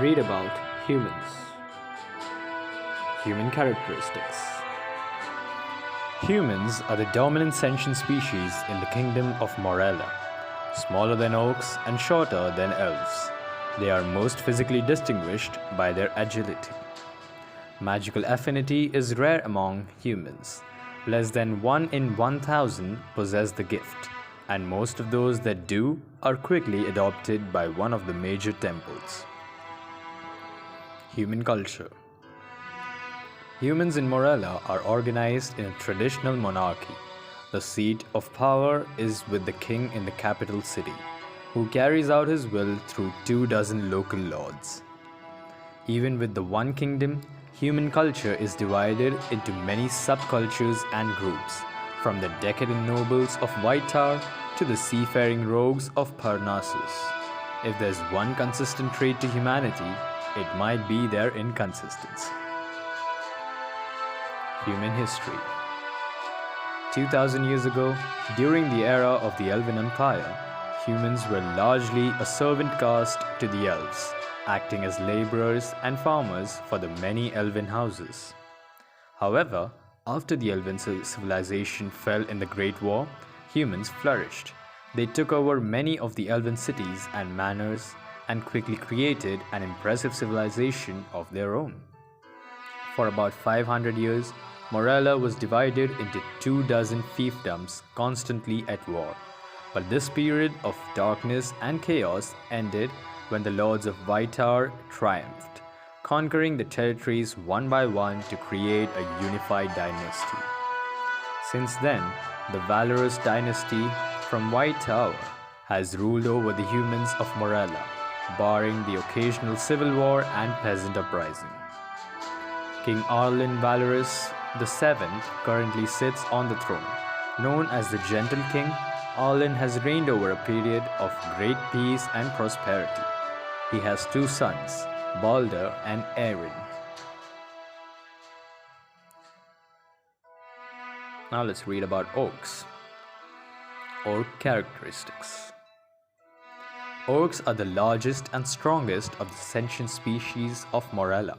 Read about humans. Human characteristics. Humans are the dominant sentient species in the kingdom of Morella, smaller than orcs and shorter than elves. They are most physically distinguished by their agility. Magical affinity is rare among humans. Less than 1 in 1,000 possess the gift, and most of those that do are quickly adopted by one of the major temples. Human culture. Humans in Morella are organized in a traditional monarchy. The seat of power is with the king in the capital city, who carries out his will through 24 local lords. Even with the one kingdom, human culture is divided into many subcultures and groups, from the decadent nobles of White Tower to the seafaring rogues of Parnassus. If there's one consistent trait to humanity, it might be their inconsistency. Human history. 2000 years ago, during the era of the Elven Empire, humans were largely a servant caste to the elves, acting as laborers and farmers for the many elven houses. However, after the elven civilization fell in the Great War, humans flourished. They took over many of the elven cities and manors and quickly created an impressive civilization of their own. For about 500 years, Morella was divided into 24 fiefdoms constantly at war. But this period of darkness and chaos ended when the Lords of White Tower triumphed, conquering the territories one by one to create a unified dynasty. Since then, the valorous dynasty from White Tower has ruled over the humans of Morella, barring the occasional civil war and peasant uprising. King Arlen Valorous VII currently sits on the throne. Known as the Gentle King, Arlen has reigned over a period of great peace and prosperity. He has 2 sons, Balder and Aaron. Now let's read about orcs. Orc Characteristics. Orcs are the largest and strongest of the sentient species of Morella.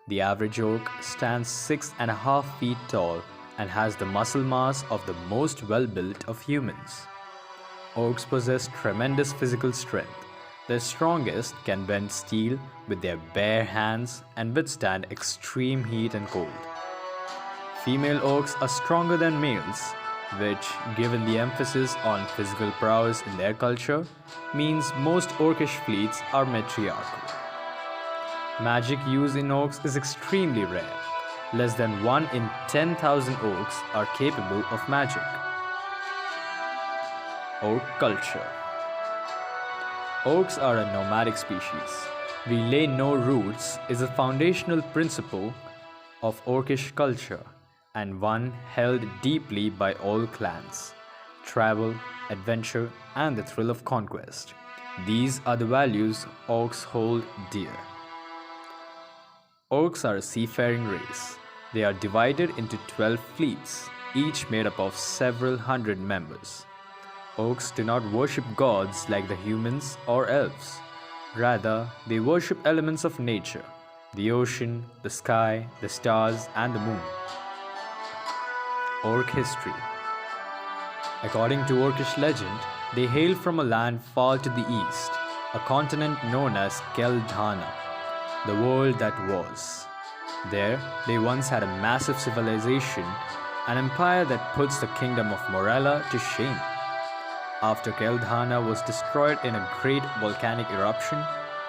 The average orc stands 6.5 feet tall and has the muscle mass of the most well-built of humans. Orcs possess tremendous physical strength. Their strongest can bend steel with their bare hands and withstand extreme heat and cold. Female orcs are stronger than males, which, given the emphasis on physical prowess in their culture, means most orcish fleets are matriarchal. Magic used in orcs is extremely rare. Less than 1 in 10,000 orcs are capable of magic. Orc culture. Orcs are a nomadic species. We lay no roots is a foundational principle of orcish culture, and one held deeply by all clans. Travel, adventure, and the thrill of conquest. These are the values orcs hold dear. Orcs are a seafaring race. They are divided into 12 fleets, each made up of several hundred members. Orcs do not worship gods like the humans or elves. Rather, they worship elements of nature: the ocean, the sky, the stars, and the moon. Orc history. According to Orcish legend, they hail from a land far to the east, a continent known as Keldhana, the world that was. There, they once had a massive civilization, an empire that puts the kingdom of Morella to shame. After Keldhana was destroyed in a great volcanic eruption,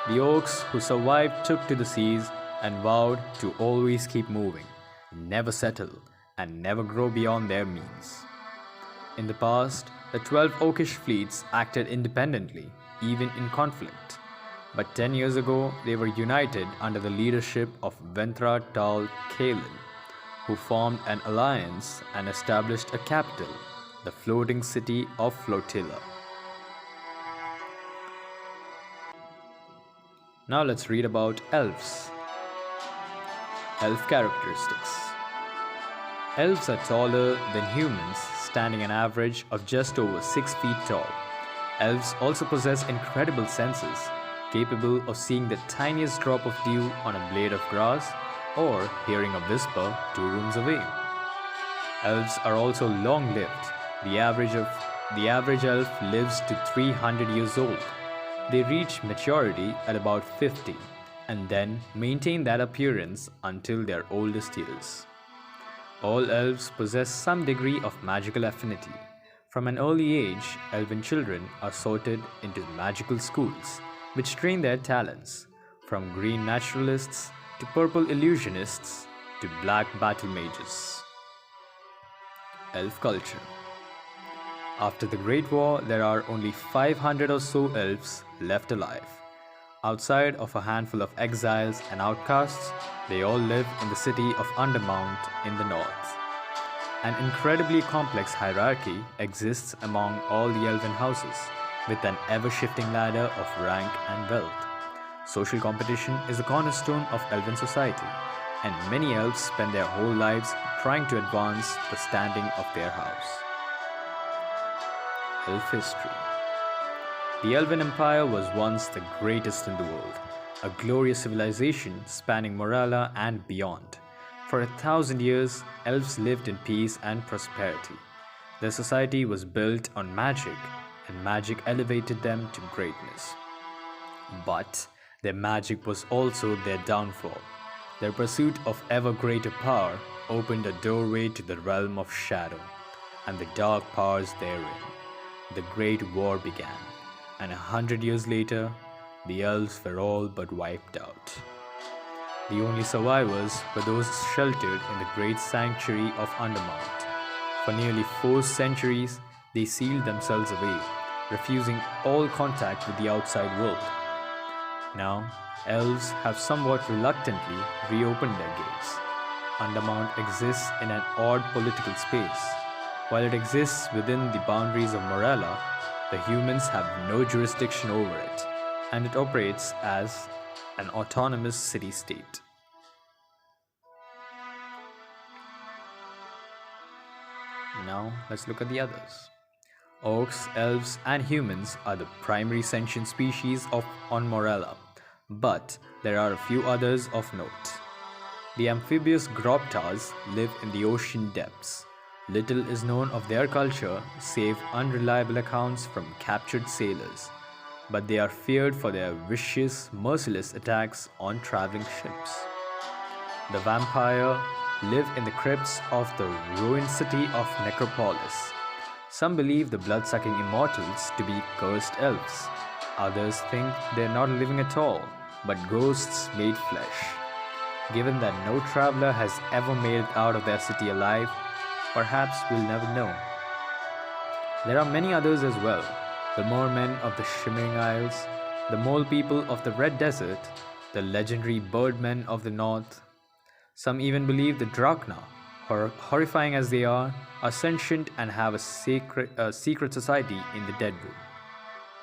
the orcs who survived took to the seas and vowed to always keep moving, never settle, and never grow beyond their means. In the past, the 12 orcish fleets acted independently, even in conflict. But 10 years ago, they were united under the leadership of Ventra Tal Kalen, who formed an alliance and established a capital, the floating city of Flotilla. Now let's read about elves. Elf characteristics. Elves are taller than humans, standing an average of just over 6 feet tall. Elves also possess incredible senses. capable of seeing the tiniest drop of dew on a blade of grass or hearing a whisper 2 rooms away. Elves are also long-lived. The average elf lives to 300 years old. They reach maturity at about 50 and then maintain that appearance until their oldest years. All elves possess some degree of magical affinity. From an early age, elven children are sorted into magical schools, which train their talents, from green naturalists to purple illusionists to black battle mages. Elf culture. After the Great War, there are only 500 or so elves left alive. Outside of a handful of exiles and outcasts, they all live in the city of Undermount in the north. An incredibly complex hierarchy exists among all the elven houses, with an ever-shifting ladder of rank and wealth. Social competition is a cornerstone of elven society, and many elves spend their whole lives trying to advance the standing of their house. Elf history. The Elven Empire was once the greatest in the world, a glorious civilization spanning Morala and beyond. For 1,000 years, elves lived in peace and prosperity. Their society was built on magic, and magic elevated them to greatness. But their magic was also their downfall. Their pursuit of ever greater power opened a doorway to the realm of shadow and the dark powers therein. The Great War began, and 100 years later, the elves were all but wiped out. The only survivors were those sheltered in the great sanctuary of Undermount. For nearly 4 centuries, they sealed themselves away, refusing all contact with the outside world. Now, elves have somewhat reluctantly reopened their gates. Undermount exists in an odd political space. While it exists within the boundaries of Morella, the humans have no jurisdiction over it, and it operates as an autonomous city-state. Now, let's look at the others. Orcs, elves, and humans are the primary sentient species on Morella, but there are a few others of note. The amphibious Groptas live in the ocean depths. Little is known of their culture save unreliable accounts from captured sailors, but they are feared for their vicious, merciless attacks on traveling ships. The vampire live in the crypts of the ruined city of Necropolis. Some believe the blood-sucking immortals to be cursed elves. Others think they are not living at all, but ghosts made flesh. Given that no traveler has ever made it out of their city alive, perhaps we'll never know. There are many others as well. The mermen of the Shimmering Isles, the mole people of the Red Desert, the legendary birdmen of the north. Some even believe the Drachna, horrifying as they are sentient and have a secret society in the Deadwood.